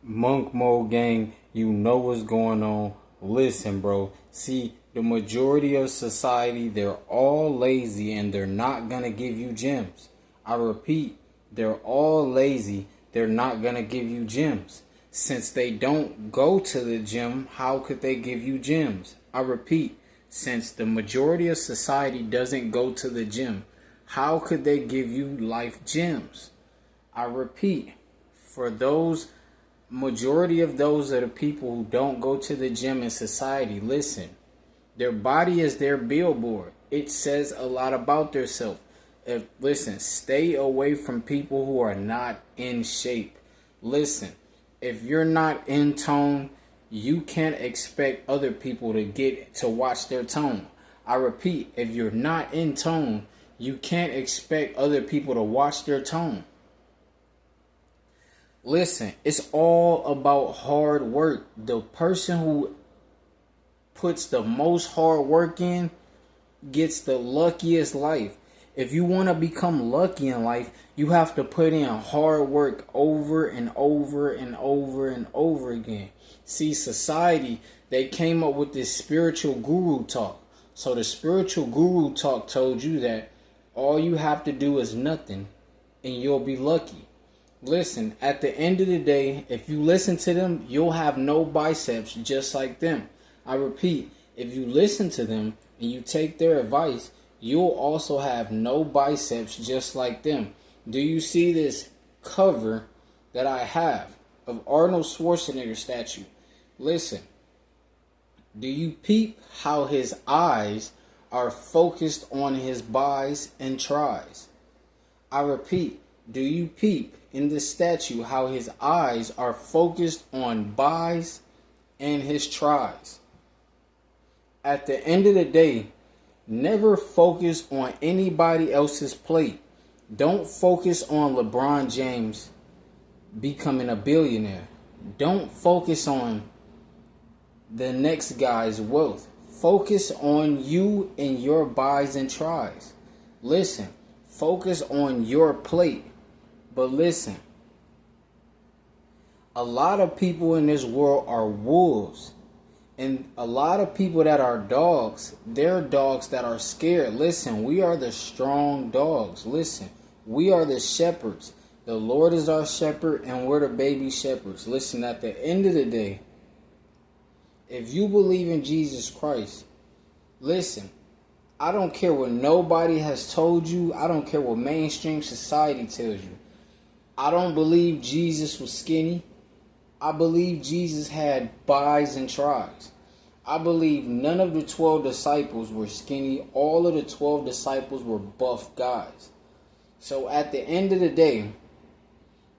Monk Mode Gang, you know what's going on. Listen, bro. See, the majority of society, they're all lazy and they're not going to give you gems. I repeat, they're all lazy. They're not going to give you gems. Since they don't go to the gym, how could they give you gems? I repeat, since the majority of society doesn't go to the gym, how could they give you life gems? I repeat, for those majority of those are the people who don't go to the gym in society. Listen, their body is their billboard. It says a lot about themselves. Listen, stay away from people who are not in shape. Listen, if you're not in tone, you can't expect other people to get to watch their tone. I repeat, if you're not in tone, you can't expect other people to watch their tone. Listen, it's all about hard work. The person who puts the most hard work in gets the luckiest life. If you want to become lucky in life, you have to put in hard work over and over and over and over again. See, society, they came up with this spiritual guru talk. So the spiritual guru talk told you that all you have to do is nothing and you'll be lucky. Listen, at the end of the day, if you listen to them, you'll have no biceps just like them. I repeat, if you listen to them and you take their advice, you'll also have no biceps just like them. Do you see this cover that I have of Arnold Schwarzenegger statue? Listen, do you peep how his eyes are focused on his buys and tries? I repeat, do you peep in this statue how his eyes are focused on buys and his tries? At the end of the day, never focus on anybody else's plate. Don't focus on LeBron James becoming a billionaire. Don't focus on the next guy's wealth. Focus on you and your buys and tries. Listen, focus on your plate. But listen, a lot of people in this world are wolves. And a lot of people that are dogs, they're dogs that are scared. Listen, we are the strong dogs. Listen, we are the shepherds. The Lord is our shepherd and we're the baby shepherds. Listen, at the end of the day, if you believe in Jesus Christ, listen, I don't care what nobody has told you. I don't care what mainstream society tells you. I don't believe Jesus was skinny. I believe Jesus had buys and tries. I believe none of the 12 disciples were skinny. All of the 12 disciples were buff guys. So at the end of the day,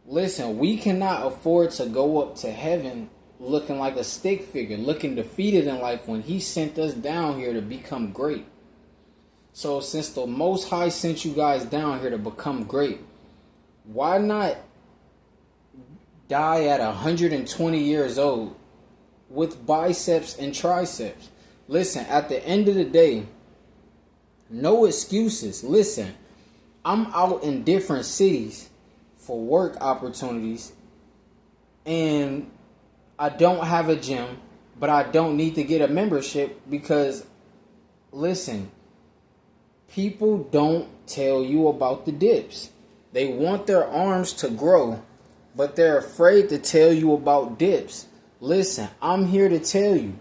listen, we cannot afford to go up to heaven looking like a stick figure, looking defeated in life when he sent us down here to become great. So since the Most High sent you guys down here to become great, why not die at 120 years old with biceps and triceps? Listen, at the end of the day, no excuses. Listen, I'm out in different cities for work opportunities and I don't have a gym, but I don't need to get a membership because, listen, people don't tell you about the dips. They want their arms to grow, but they're afraid to tell you about dips. Listen, I'm here to tell you,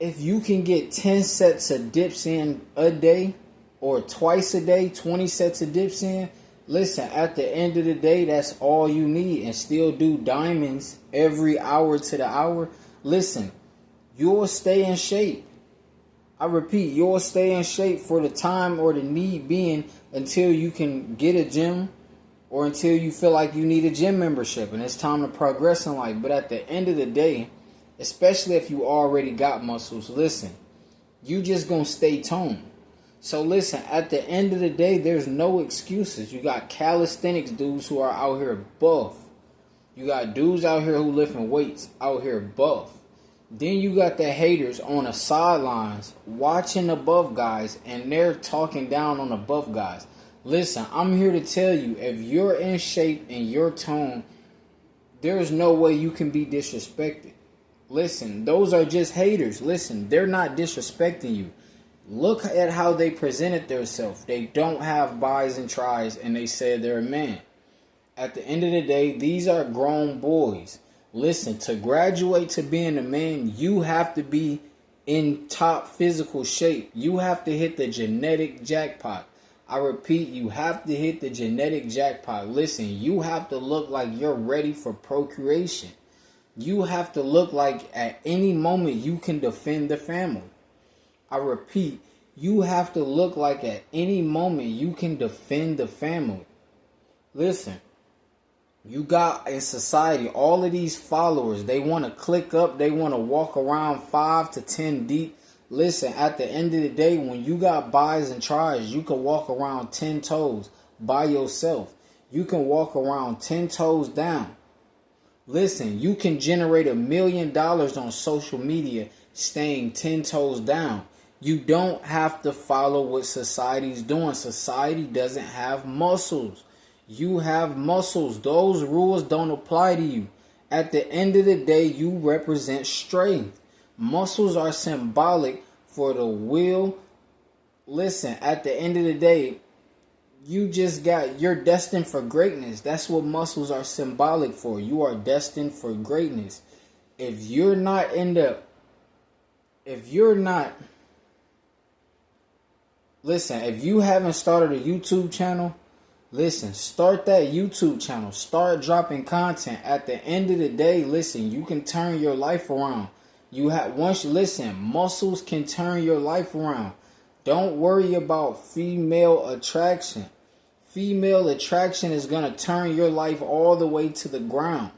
if you can get 10 sets of dips in a day or twice a day, 20 sets of dips in, listen, at the end of the day, that's all you need, and still do diamonds every hour to the hour. Listen, you'll stay in shape. I repeat, you'll stay in shape for the time or the need being until you can get a gym or until you feel like you need a gym membership and it's time to progress in life. But at the end of the day, especially if you already got muscles, listen, you just gonna stay toned. So listen, at the end of the day, there's no excuses. You got calisthenics dudes who are out here buff. You got dudes out here who lifting weights out here buff. Then you got the haters on the sidelines watching the buff guys and they're talking down on the buff guys. Listen, I'm here to tell you, if you're in shape and your tone, There's no way you can be disrespected. Listen, those are just haters. Listen, they're not disrespecting you. Look at how they presented themselves. They don't have buys and tries, and they said they're a man. At the end of the day, these are grown boys. Listen, to graduate to being a man, you have to be in top physical shape. You have to hit the genetic jackpot. I repeat, you have to hit the genetic jackpot. Listen, you have to look like you're ready for procreation. You have to look like at any moment you can defend the family. I repeat, you have to look like at any moment you can defend the family. Listen, you got in society all of these followers. They want to click up. They want to walk around 5 to 10 deep. Listen, at the end of the day, when you got buys and tries, you can walk around 10 toes by yourself. You can walk around 10 toes down. Listen, you can generate $1 million on social media staying 10 toes down. You don't have to follow what society's doing. Society doesn't have muscles. You have muscles. Those rules don't apply to you. At the end of the day, you represent strength. Muscles are symbolic for the will. Listen, at the end of the day, you're destined for greatness. That's what muscles are symbolic for. You are destined for greatness. If you haven't started a YouTube channel, listen, start that YouTube channel. Start dropping content. At the end of the day, listen, you can turn your life around. Muscles can turn your life around. Don't worry about female attraction. Female attraction is going to turn your life all the way to the ground.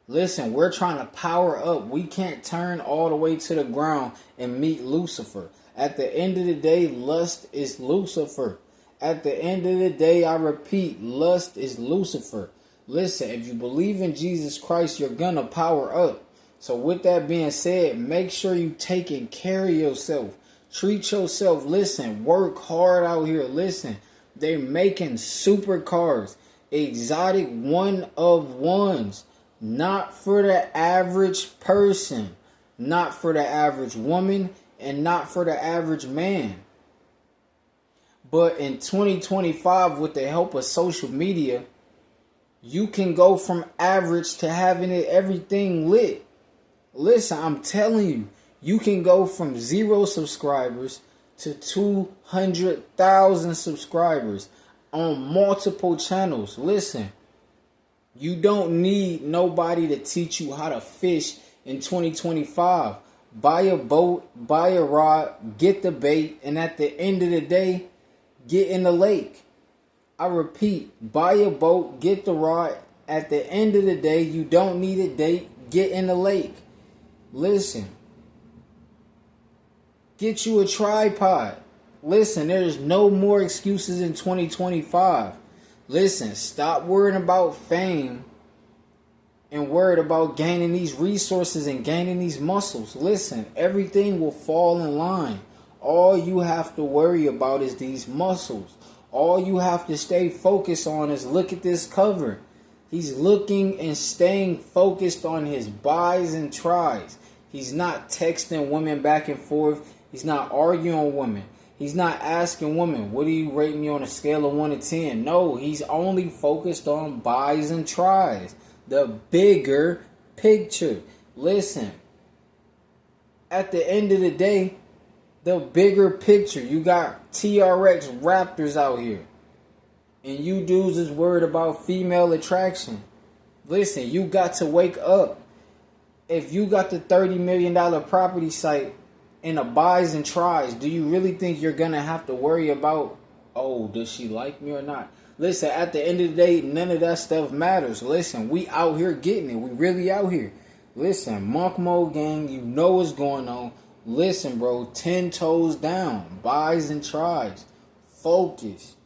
Listen, we're trying to power up. We can't turn all the way to the ground and meet Lucifer. At the end of the day, lust is Lucifer. At the end of the day, I repeat, lust is Lucifer. Listen, if you believe in Jesus Christ, you're going to power up. So with that being said, make sure you taking care of yourself. Treat yourself. Listen, work hard out here. Listen, they're making supercars, exotic one of ones, not for the average person, not for the average woman, and not for the average man. But in 2025, with the help of social media, you can go from average to having everything lit. Listen, I'm telling you, you can go from 0 subscribers to 200,000 subscribers on multiple channels. Listen, you don't need nobody to teach you how to fish in 2025. Buy a boat, buy a rod, get the bait, and at the end of the day, get in the lake. I repeat, buy a boat, get the rod. At the end of the day, you don't need a date, get in the lake. Listen, get you a tripod. Listen, there's no more excuses in 2025. Listen, stop worrying about fame and worried about gaining these resources and gaining these muscles. Listen, everything will fall in line. All you have to worry about is these muscles. All you have to stay focused on is look at this cover. He's looking and staying focused on his buys and tries. He's not texting women back and forth. He's not arguing with women. He's not asking women, what do you rate me on a scale of 1 to 10? No, he's only focused on buys and tries. The bigger picture. Listen, at the end of the day, the bigger picture. You got TRX Raptors out here. And you dudes is worried about female attraction. Listen, you got to wake up. If you got the $30 million property site in a buys and tries, do you really think you're going to have to worry about, oh, does she like me or not? Listen, at the end of the day, none of that stuff matters. Listen, we out here getting it. We really out here. Listen, Monk Mode gang, you know what's going on. Listen, bro, 10 toes down, buys and tries. Focus.